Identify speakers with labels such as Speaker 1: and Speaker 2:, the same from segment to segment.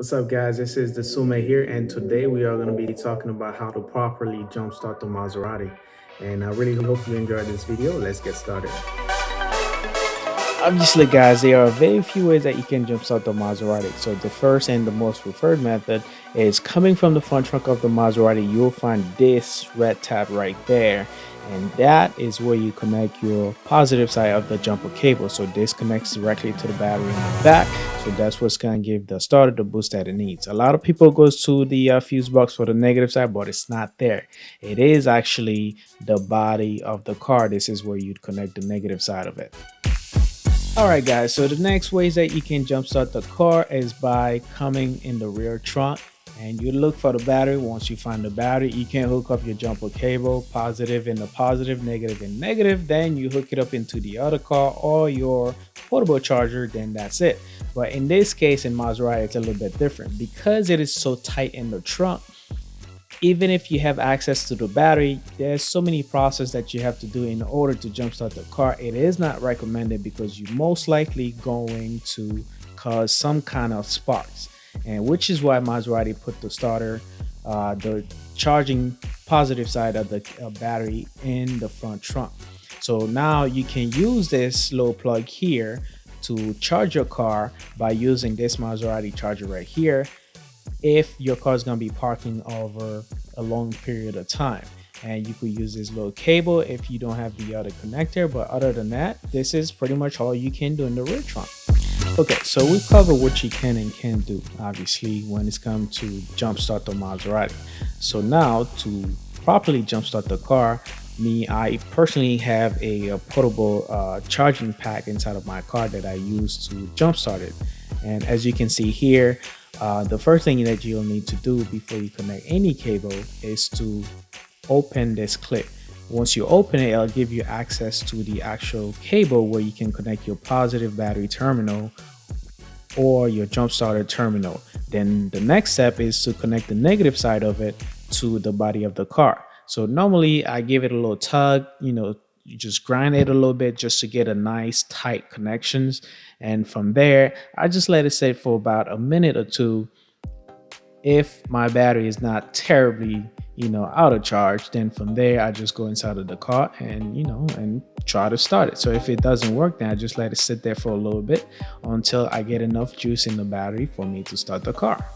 Speaker 1: What's up, guys? This is the Sume here, and today we are going to be talking about how to properly jumpstart the Maserati. And I really hope you enjoyed this video. Let's get started.
Speaker 2: Obviously, guys, there are very few ways that you can jumpstart the Maserati. So the first and the most preferred method is coming from the front trunk of the Maserati. You'll find this red tab right there, and that is where you connect your positive side of the jumper cable. So this connects directly to the battery in the back. So that's what's going to give the starter the boost that it needs. A lot of people goes to the fuse box for the negative side, but it's not there. It is actually the body of the car. This is where you'd connect the negative side of it. Alright guys, so the next ways that you can jumpstart the car is by coming in the rear trunk, and you look for the battery. Once you find the battery, you can hook up your jumper cable, positive in the positive, negative in negative, then you hook it up into the other car or your portable charger, then that's it. But in this case, in Maserati, it's a little bit different because it is so tight in the trunk. Even if you have access to the battery, there's so many processes that you have to do in order to jumpstart the car. It is not recommended because you're most likely going to cause some kind of sparks, and which is why Maserati put the starter, the charging positive side of the battery in the front trunk. So now you can use this little plug here to charge your car by using this Maserati charger right here, if your car is going to be parking over a long period of time. And you could use this little cable if you don't have the other connector, but other than that, this is pretty much all you can do in the rear trunk. Okay, so we covered what you can and can't do, obviously, when it's come to jumpstart the Maserati. So now to properly jumpstart the car, I personally have a portable charging pack inside of my car that I use to jumpstart it. And as you can see here, the first thing that you'll need to do before you connect any cable is to open this clip. Once you open it, it'll give you access to the actual cable where you can connect your positive battery terminal or your jump starter terminal. Then the next step is to connect the negative side of it to the body of the car. So normally I give it a little tug, you just grind it a little bit just to get a nice tight connections. And from there, I just let it sit for about a minute or two. If my battery is not terribly, out of charge, then from there, I just go inside of the car and, and try to start it. So if it doesn't work, then I just let it sit there for a little bit until I get enough juice in the battery for me to start the car.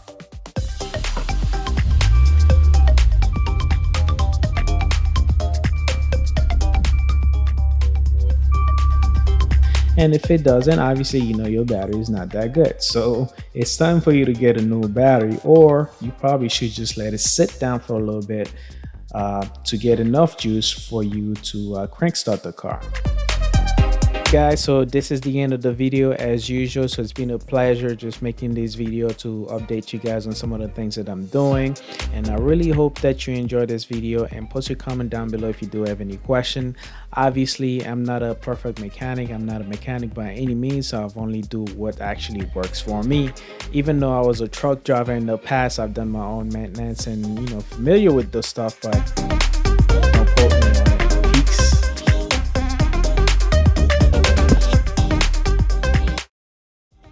Speaker 2: And if it doesn't, obviously, your battery is not that good. So it's time for you to get a new battery, or you probably should just let it sit down for a little bit to get enough juice for you to crank start the car. Guys, so this is the end of the video as usual. So it's been a pleasure just making this video to update you guys on some of the things that I'm doing, and I really hope that you enjoyed this video, and post your comment down below if you do have any question. Obviously, I'm not a perfect mechanic. I'm not a mechanic by any means, so I've only do what actually works for me. Even though I was a truck driver in the past, I've done my own maintenance and familiar with the stuff, but